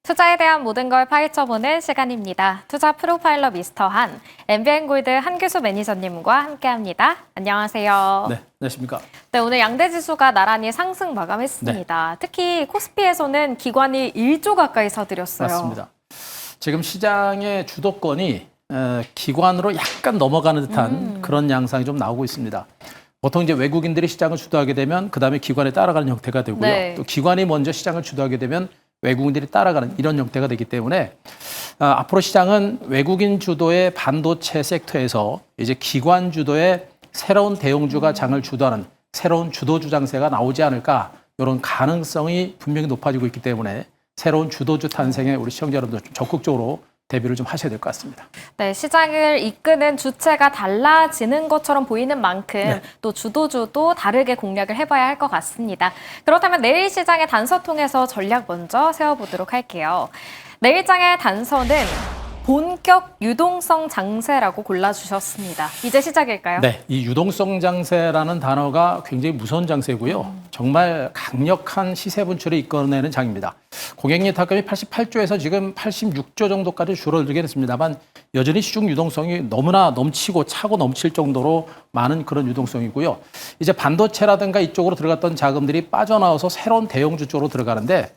투자에 대한 모든 걸 파헤쳐보는 시간입니다. 투자 프로파일러 미스터 한, MBN골드 한규수 매니저님과 함께합니다. 안녕하세요. 네, 안녕하십니까. 네, 오늘 양대 지수가 나란히 상승 마감했습니다. 특히 코스피에서는 기관이 1조 가까이 사들였어요. 맞습니다. 지금 시장의 주도권이 기관으로 약간 넘어가는 듯한 그런 양상이 좀 나오고 있습니다. 보통 이제 외국인들이 시장을 주도하게 되면 그다음에 기관에 따라가는 형태가 되고요. 네. 또 기관이 먼저 시장을 주도하게 되면 외국인들이 따라가는 이런 형태가 되기 때문에 앞으로 시장은 외국인 주도의 반도체 섹터에서 이제 기관 주도의 새로운 대형주가 장을 주도하는 새로운 주도주 장세가 나오지 않을까, 이런 가능성이 분명히 높아지고 있기 때문에 새로운 주도주 탄생에 우리 시청자 여러분들 좀 적극적으로 대비를 좀 하셔야 될 것 같습니다. 네, 시장을 이끄는 주체가 달라지는 것처럼 보이는 만큼 또 주도주도 다르게 공략을 해봐야 할 것 같습니다. 그렇다면 내일 시장의 단서 통해서 전략 먼저 세워보도록 할게요. 내일장의 단서는 본격 유동성 장세라고 골라주셨습니다. 이제 시작일까요? 네, 이 유동성 장세라는 단어가 굉장히 무서운 장세고요. 정말 강력한 시세 분출을 이끌어내는 장입니다. 고객님 탁감이 88조에서 지금 86조 정도까지 줄어들긴 했습니다만 여전히 시중 유동성이 너무나 넘치고 차고 넘칠 정도로 많은 그런 유동성이고요. 이제 반도체라든가 이쪽으로 들어갔던 자금들이 빠져나와서 새로운 대형주 쪽으로 들어가는데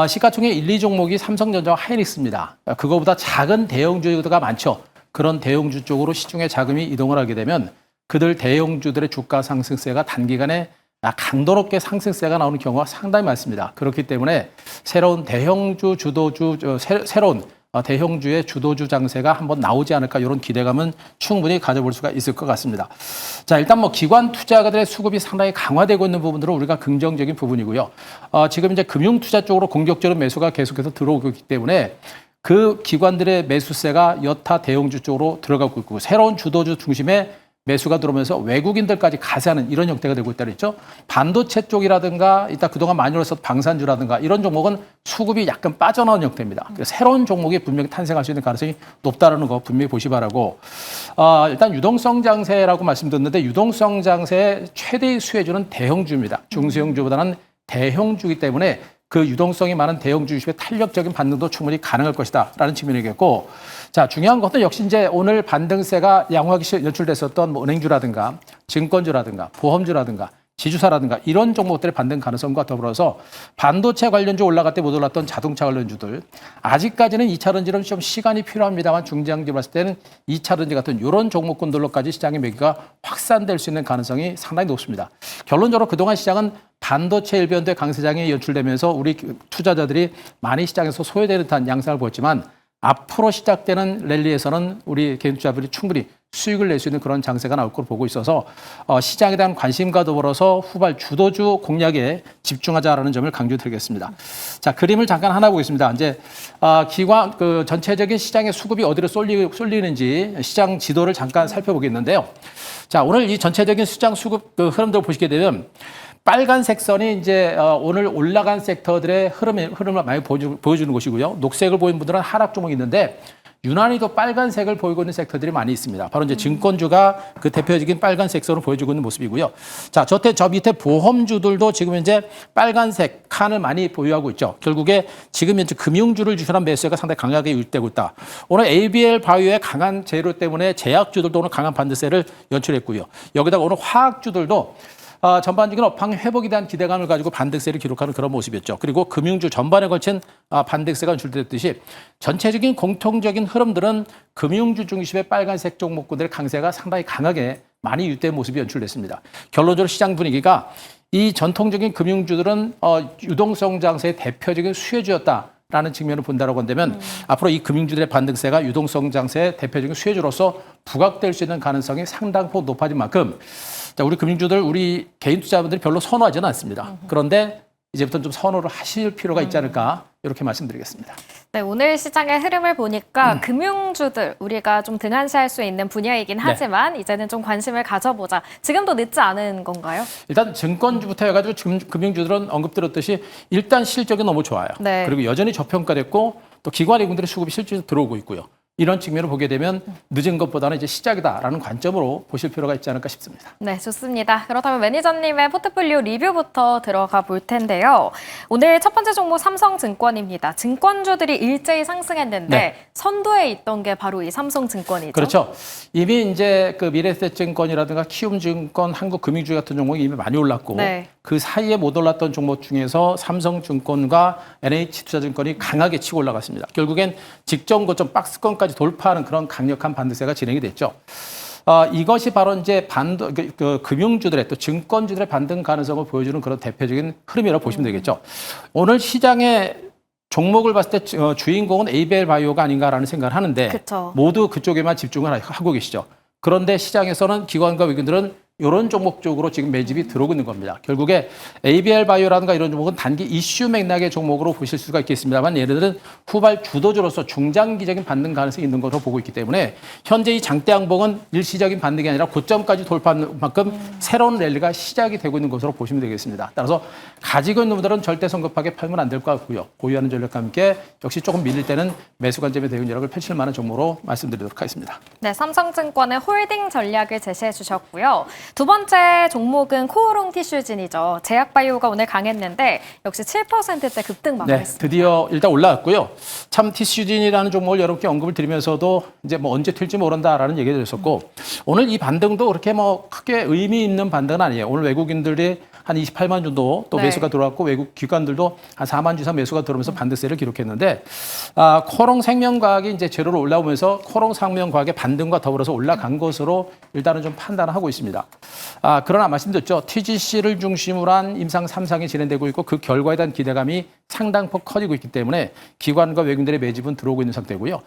시가총액 1, 2종목이 삼성전자와 하이닉스입니다. 그거보다 작은 대형주가 많죠. 그런 대형주 쪽으로 시중의 자금이 이동을 하게 되면 그들 대형주들의 주가 상승세가 단기간에 강도롭게 상승세가 나오는 경우가 상당히 많습니다. 그렇기 때문에 새로운 대형주 주도주, 새로운 대형주의 주도주 장세가 한번 나오지 않을까, 이런 기대감은 충분히 가져볼 수가 있을 것 같습니다. 자, 일단 뭐 기관 투자가들의 수급이 상당히 강화되고 있는 부분들은 우리가 긍정적인 부분이고요. 지금 이제 금융 투자 쪽으로 공격적인 매수가 계속해서 들어오고 있기 때문에 그 기관들의 매수세가 여타 대형주 쪽으로 들어가고 있고, 새로운 주도주 중심의 매수가 들어오면서 외국인들까지 가세하는 이런 형태가 되고 있다 그랬죠. 반도체 쪽이라든가 이따 그동안 많이 올랐었던 방산주라든가 이런 종목은 수급이 약간 빠져나온 형태입니다. 새로운 종목이 분명히 탄생할 수 있는 가능성이 높다는 거 분명히 보시 바라고, 일단 유동성 장세라고 말씀드렸는데 유동성 장세의 최대의 수혜주는 대형주입니다. 중소형주보다는 대형주이기 때문에 그 유동성이 많은 대형주 주식의 탄력적인 반등도 충분히 가능할 것이다라는 측면이겠고, 자, 중요한 것은 역시 이제 오늘 반등세가 양호하게 연출됐었던 뭐 은행주라든가 증권주라든가 보험주라든가 지주사라든가 이런 종목들의 반등 가능성과 더불어서 반도체 관련주 올라갈 때 못 올랐던 자동차 관련주들, 아직까지는 2차 런지는 좀 시간이 필요합니다만 중장기 봤을 때는 2차 런지 같은 이런 종목군들로까지 시장의 매기가 확산될 수 있는 가능성이 상당히 높습니다. 결론적으로 그동안 시장은 반도체 일변도의 강세장이 연출되면서 우리 투자자들이 많이 시장에서 소외되는 듯한 양상을 보였지만 앞으로 시작되는 랠리에서는 우리 개인 투자자들이 충분히 수익을 낼 수 있는 그런 장세가 나올 걸로 보고 있어서 시장에 대한 관심과 더불어서 후발 주도주 공략에 집중하자라는 점을 강조드리겠습니다. 자, 그림을 잠깐 하나 보겠습니다. 이제 기관 그 전체적인 시장의 수급이 어디로 쏠리는지 시장 지도를 잠깐 살펴보겠는데요. 자, 오늘 이 전체적인 시장 수급 그 흐름들을 보시게 되면 빨간색 선이 이제 오늘 올라간 섹터들의 흐름을 많이 보여주는 것이고요. 녹색을 보인 분들은 하락 종목이 있는데 유난히도 빨간색을 보이고 있는 섹터들이 많이 있습니다. 바로 이제 증권주가 그 대표적인 빨간색 선을 보여주고 있는 모습이고요. 자, 저 밑에 보험주들도 지금 이제 빨간색 칸을 많이 보유하고 있죠. 결국에 지금 현재 금융주를 주시는 매수가 상당히 강하게 유입되고 있다. 오늘 ABL 바이오의 강한 재료 때문에 제약주들도 오늘 강한 반등세를 연출했고요. 여기다가 오늘 화학주들도 전반적인 업황 회복에 대한 기대감을 가지고 반등세를 기록하는 그런 모습이었죠. 그리고 금융주 전반에 걸친 반등세가 연출됐듯이 전체적인 공통적인 흐름들은 금융주 중심의 빨간색 종목군들의 강세가 상당히 강하게 많이 유입된 모습이 연출됐습니다. 결론적으로 시장 분위기가 이 전통적인 금융주들은 유동성 장세의 대표적인 수혜주였다라는 측면을 본다라고 한다면 앞으로 이 금융주들의 반등세가 유동성 장세의 대표적인 수혜주로서 부각될 수 있는 가능성이 상당폭 높아진 만큼, 자, 우리 금융주들, 우리 개인 투자자분들이 별로 선호하지는 않습니다. 그런데 이제부터는 좀 선호를 하실 필요가 있지 않을까, 이렇게 말씀드리겠습니다. 네, 오늘 시장의 흐름을 보니까 금융주들 우리가 좀 등한시할 수 있는 분야이긴 하지만 이제는 좀 관심을 가져보자. 지금도 늦지 않은 건가요? 일단 증권주부터 해가지고 지금 금융주들은 언급드렸듯이 일단 실적이 너무 좋아요. 네. 그리고 여전히 저평가됐고 또 기관 외국인들의 수급이 실질적으로 들어오고 있고요. 이런 측면을 보게 되면 늦은 것보다는 이제 시작이다라는 관점으로 보실 필요가 있지 않을까 싶습니다. 네, 좋습니다. 그렇다면 매니저님의 포트폴리오 리뷰부터 들어가 볼 텐데요. 오늘 첫 번째 종목 삼성증권입니다. 증권주들이 일제히 상승했는데 네. 선두에 있던 게 바로 이 삼성증권이죠. 그렇죠. 이미 이제 그 미래에셋증권이라든가 키움증권, 한국금융주 같은 종목이 이미 많이 올랐고 네. 그 사이에 못 올랐던 종목 중에서 삼성증권과 NH투자증권이 강하게 치고 올라갔습니다. 결국엔 직전 고점 박스권까지 돌파하는 그런 강력한 반등세가 진행이 됐죠. 이것이 바로 이제 금융주들의 또 증권주들의 반등 가능성을 보여주는 그런 대표적인 흐름이라고 보시면 되겠죠. 오늘 시장에 종목을 봤을 때 주인공은 ABL 바이오가 아닌가라는 생각을 하는데 그쵸. 모두 그쪽에만 집중을 하고 계시죠. 그런데 시장에서는 기관과 외국인들은 이런 종목 쪽으로 지금 매집이 들어오고 있는 겁니다. 결국에 ABL 바이오라든가 이런 종목은 단기 이슈 맥락의 종목으로 보실 수가 있겠습니다만 얘네들은 후발 주도주로서 중장기적인 반등 가능성이 있는 것으로 보고 있기 때문에 현재 이 장대 양봉은 일시적인 반등이 아니라 고점까지 돌파하는 만큼 새로운 랠리가 시작이 되고 있는 것으로 보시면 되겠습니다. 따라서 가지고 있는 분들은 절대 성급하게 팔면 안 될 것 같고요. 보유하는 전략과 함께 역시 조금 밀릴 때는 매수 관점의 대응 전략을 펼칠 만한 종목으로 말씀드리도록 하겠습니다. 네, 삼성증권의 홀딩 전략을 제시해 주셨고요. 두 번째 종목은 코오롱 티슈진이죠. 제약바이오가 오늘 강했는데 역시 7%대 급등 마감했습니다. 네, 드디어 일단 올라왔고요. 참 티슈진이라는 종목을 여러분께 언급을 드리면서도 이제 뭐 언제 튈지 모른다라는 얘기를 드렸었고 오늘 이 반등도 그렇게 뭐 크게 의미 있는 반등은 아니에요. 오늘 외국인들이 한 28만 정도 또 네. 매수가 들어왔고 외국 기관들도 한 4만 주 이상 매수가 들어오면서 반등세를 기록했는데 코롱 생명과학이 이제 제로로 올라오면서 코롱 생명과학의 반등과 더불어서 올라간 것으로 일단은 좀 판단을 하고 있습니다. 그러나 말씀드렸죠. TGC를 중심으로 한 임상 3상이 진행되고 있고 그 결과에 대한 기대감이 상당폭 커지고 있기 때문에 기관과 외국인들의 매집은 들어오고 있는 상태고요.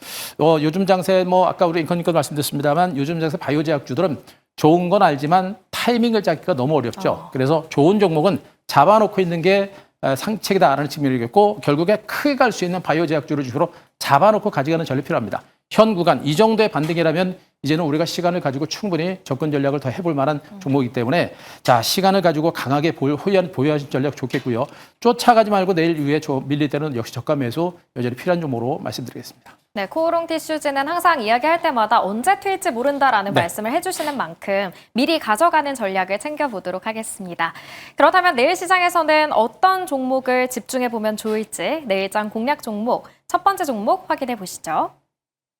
요즘 장세 아까 우리 앵커님께도 말씀드렸습니다만 요즘 장세 바이오 제약주들은 좋은 건 알지만 타이밍을 잡기가 너무 어렵죠. 그래서 좋은 종목은 잡아놓고 있는 게 상책이다라는 측면이겠고 결국에 크게 갈 수 있는 바이오 제약주를 주로 잡아놓고 가져가는 전략이 필요합니다. 현 구간 이 정도의 반등이라면 이제는 우리가 시간을 가지고 충분히 접근 전략을 더 해볼 만한 종목이기 때문에 자 시간을 가지고 강하게 보유하신 전략 좋겠고요. 쫓아가지 말고 내일 이후에 밀릴 때는 역시 저가 매수 여전히 필요한 종목으로 말씀드리겠습니다. 네, 코오롱 티슈즈는 항상 이야기할 때마다 언제 튈지 모른다라는 네. 말씀을 해주시는 만큼 미리 가져가는 전략을 챙겨보도록 하겠습니다. 그렇다면 내일 시장에서는 어떤 종목을 집중해보면 좋을지 내일장 공략 종목, 첫 번째 종목 확인해 보시죠.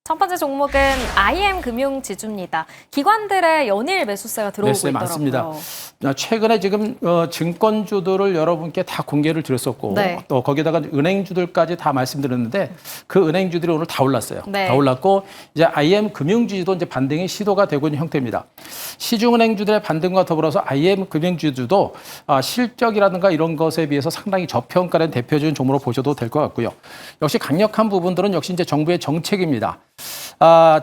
첫 번째 종목은 IM금융지주입니다. 기관들의 연일 매수세가 들어오고 네, 있더라고요. 맞습니다. 최근에 지금 증권주들을 여러분께 다 공개를 드렸었고 네. 또 거기다가 은행주들까지 다 말씀드렸는데 그 은행주들이 오늘 다 올랐어요. 네. 다 올랐고 이제 IM금융주도 이제 반등이 시도가 되고 있는 형태입니다. 시중은행주들의 반등과 더불어서 IM금융주도 실적이라든가 이런 것에 비해서 상당히 저평가된 대표적인 종목으로 보셔도 될 것 같고요. 역시 강력한 부분들은 역시 이제 정부의 정책입니다.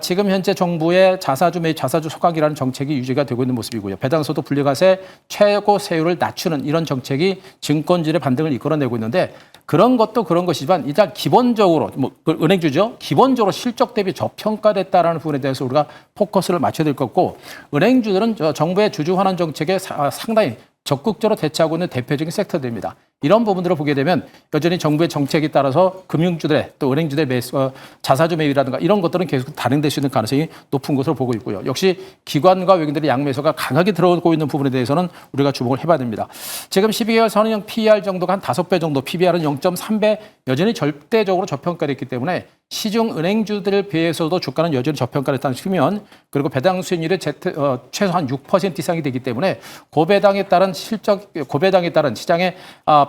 지금 현재 정부의 자사주 매입, 자사주 소각이라는 정책이 유지가 되고 있는 모습이고요. 배당소득 분리과세 최고 세율을 낮추는 이런 정책이 증권주의 반등을 이끌어내고 있는데 그런 것도 그런 것이지만 일단 기본적으로 은행주죠. 기본적으로 실적 대비 저평가됐다라는 부분에 대해서 우리가 포커스를 맞춰야 될 것 같고 은행주들은 정부의 주주 환원 정책에 상당히 적극적으로 대처하고 있는 대표적인 섹터들입니다. 이런 부분들을 보게 되면 여전히 정부의 정책에 따라서 금융주들의 또 은행주들의 매수, 자사주 매입이라든가 이런 것들은 계속 단행될 수 있는 가능성이 높은 것으로 보고 있고요. 역시 기관과 외국인들의 양매수가 강하게 들어오고 있는 부분에 대해서는 우리가 주목을 해봐야 됩니다. 지금 12개월 선행형 PER 정도가 한 5배 정도, PBR은 0.3배 여전히 절대적으로 저평가됐기 때문에 시중 은행주들에 비해서도 주가는 여전히 저평가됐다는 측면 그리고 배당 수익률이 최소한 6% 이상이 되기 때문에 고배당에 따른 고배당에 따른 시장의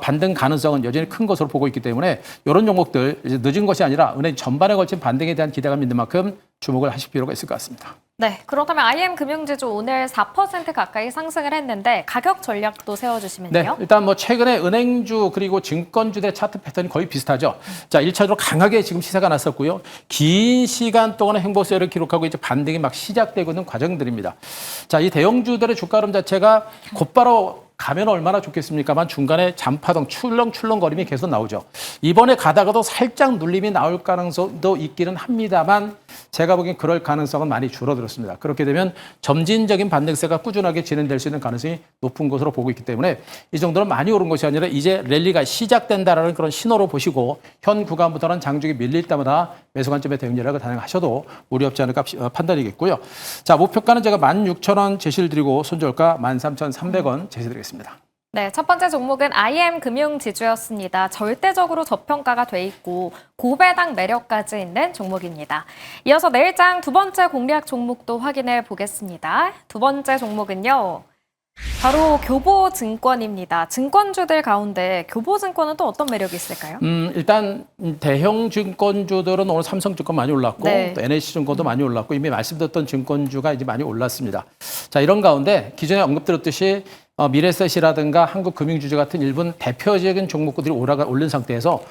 반등 가능성은 여전히 큰 것으로 보고 있기 때문에 이런 종목들 이제 늦은 것이 아니라 은행 전반에 걸친 반등에 대한 기대감이 있는 만큼 주목을 하실 필요가 있을 것 같습니다. 네, 그렇다면 IM금융지주 오늘 4% 가까이 상승을 했는데 가격 전략도 세워주시면요. 네, 일단 최근에 은행주 그리고 증권주들의 차트 패턴이 거의 비슷하죠. 자, 1차적으로 강하게 지금 시세가 났었고요. 긴 시간 동안의 행보세를 기록하고 이제 반등이 막 시작되고 있는 과정들입니다. 자, 이 대형주들의 주가 흐름 자체가 곧바로 가면 얼마나 좋겠습니까만 중간에 잔파동 출렁출렁거림이 계속 나오죠. 이번에 가다가도 살짝 눌림이 나올 가능성도 있기는 합니다만 제가 보기엔 그럴 가능성은 많이 줄어들었습니다. 그렇게 되면 점진적인 반등세가 꾸준하게 진행될 수 있는 가능성이 높은 것으로 보고 있기 때문에 이 정도는 많이 오른 것이 아니라 이제 랠리가 시작된다라는 그런 신호로 보시고 현 구간부터는 장중이 밀릴 때마다 매수 관점의 대응 전략을 단행하셔도 무리 없지 않을까 판단이겠고요. 자, 목표가는 제가 16,000원 제시를 드리고 손절가 13,300원 제시드리겠습니다. 네, 첫 번째 종목은 IM금융지주였습니다. 절대적으로 저평가가 돼 있고 고배당 매력까지 있는 종목입니다. 이어서 내일장 두 번째 공략 종목도 확인해 보겠습니다. 두 번째 종목은요. 바로 교보증권입니다. 증권주들 가운데 교보증권은 또 어떤 매력이 있을까요? 일단 대형 증권주들은 오늘 삼성증권 많이 올랐고 네. 또 NH증권도 많이 올랐고 이미 말씀드렸던 증권주가 이제 많이 올랐습니다. 자, 이런 가운데 기존에 언급드렸듯이 미래셋이라든가 한국금융주주 같은 일본 대표적인 종목들이 오른 상태에서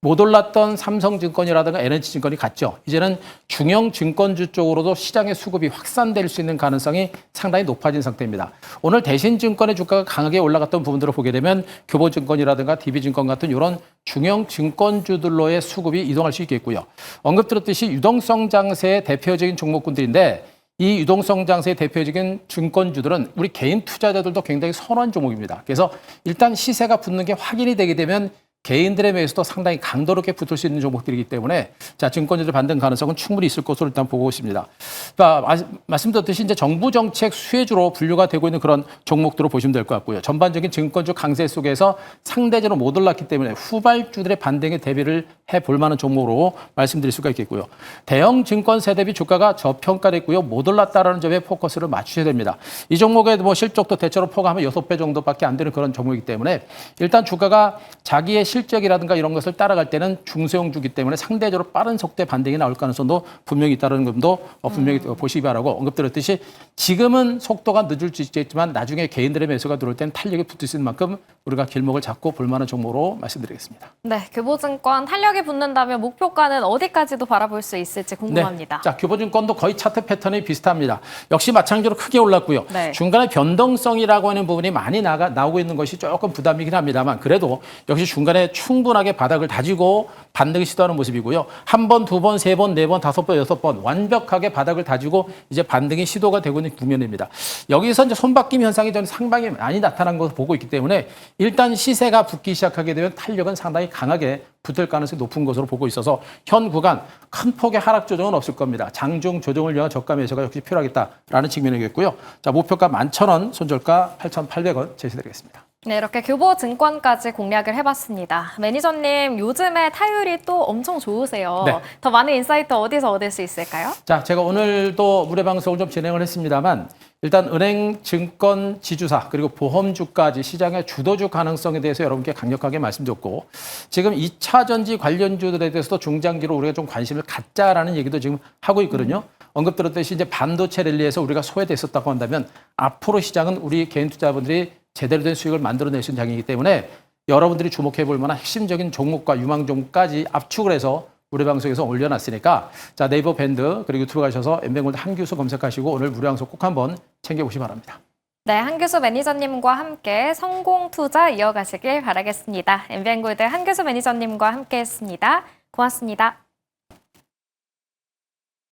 못 올랐던 삼성증권이라든가 NH증권이 갔죠. 이제는 중형 증권주 쪽으로도 시장의 수급이 확산될 수 있는 가능성이 상당히 높아진 상태입니다. 오늘 대신증권의 주가가 강하게 올라갔던 부분들을 보게 되면 교보증권이라든가 DB증권 같은 이런 중형 증권주들로의 수급이 이동할 수 있겠고요. 언급드렸듯이 유동성 장세의 대표적인 종목군들인데 이 유동성 장세의 대표적인 증권주들은 우리 개인 투자자들도 굉장히 선호한 종목입니다. 그래서 일단 시세가 붙는 게 확인이 되게 되면 개인들에 비해서도 상당히 강도롭게 붙을 수 있는 종목들이기 때문에 자, 증권주들 반등 가능성은 충분히 있을 것으로 일단 보고 있습니다. 그러니까 말씀드렸듯이 이제 정부 정책 수혜주로 분류가 되고 있는 그런 종목들로 보시면 될 것 같고요. 전반적인 증권주 강세 속에서 상대적으로 못 올랐기 때문에 후발주들의 반등에 대비를 해볼 만한 종목으로 말씀드릴 수가 있겠고요. 대형 증권세 대비 주가가 저평가됐고요. 못 올랐다라는 점에 포커스를 맞추셔야 됩니다. 이 종목의 뭐 실적도 대체로 포함하면 6배 정도밖에 안 되는 그런 종목이기 때문에 일단 주가가 자기의 실적이라든가 이런 것을 따라갈 때는 중소형주기 때문에 상대적으로 빠른 속도의 반등이 나올 가능성도 분명히 있다는 점도 분명히 보시기 바라고 언급드렸듯이 지금은 속도가 늦을 수 있겠지만 나중에 개인들의 매수가 들어올 때는 탄력이 붙을 수 있는 만큼 우리가 길목을 잡고 볼 만한 종목으로 말씀드리겠습니다. 네, 교보증권 탄력이 붙는다면 목표가는 어디까지도 바라볼 수 있을지 궁금합니다. 네. 자, 교보증권도 거의 차트 패턴이 비슷합니다. 역시 마찬가지로 크게 올랐고요. 네. 중간에 변동성이라고 하는 부분이 많이 나오고 있는 것이 조금 부담이긴 합니다만 그래도 역시 중간에 충분하게 바닥을 다지고 반등을 시도하는 모습이고요. 한 번, 두 번, 세 번, 네 번, 다섯 번, 여섯 번 완벽하게 바닥을 다지고 이제 반등이 시도가 되고 있는 국면입니다. 여기서 이제 손바뀜 현상이 저는 상당히 많이 나타난 것을 보고 있기 때문에 일단 시세가 붙기 시작하게 되면 탄력은 상당히 강하게 붙을 가능성이 높은 것으로 보고 있어서 현 구간 큰 폭의 하락 조정은 없을 겁니다. 장중 조정을 위한 저가 매수가 역시 필요하겠다라는 측면이겠고요. 자, 목표가 11,000원, 손절가 8,800원 제시드리겠습니다. 네, 이렇게 교보증권까지 공략을 해봤습니다. 매니저님, 요즘에 타율이 또 엄청 좋으세요. 네. 더 많은 인사이트 어디서 얻을 수 있을까요? 자, 제가 오늘도 무료 방송을 좀 진행을 했습니다만 일단 은행, 증권, 지주사 그리고 보험주까지 시장의 주도주 가능성에 대해서 여러분께 강력하게 말씀드렸고 지금 2차 전지 관련주들에 대해서도 중장기로 우리가 좀 관심을 갖자라는 얘기도 지금 하고 있거든요. 언급드렸듯이 이제 반도체 랠리에서 우리가 소외됐었다고 한다면 앞으로 시장은 우리 개인 투자자분들이 제대로 된 수익을 만들어낼 수 있는 장이기 때문에 여러분들이 주목해 볼 만한 핵심적인 종목과 유망 종목까지 압축을 해서 우리 방송에서 올려놨으니까 자, 네이버 밴드 그리고 유튜브 가셔서 엠뱅골드 한규수 검색하시고 오늘 무료 방송 꼭 한번 챙겨보시기 바랍니다. 네, 한규수 매니저님과 함께 성공 투자 이어가시길 바라겠습니다. 엠비엔골드 한규수 매니저님과 함께했습니다. 고맙습니다.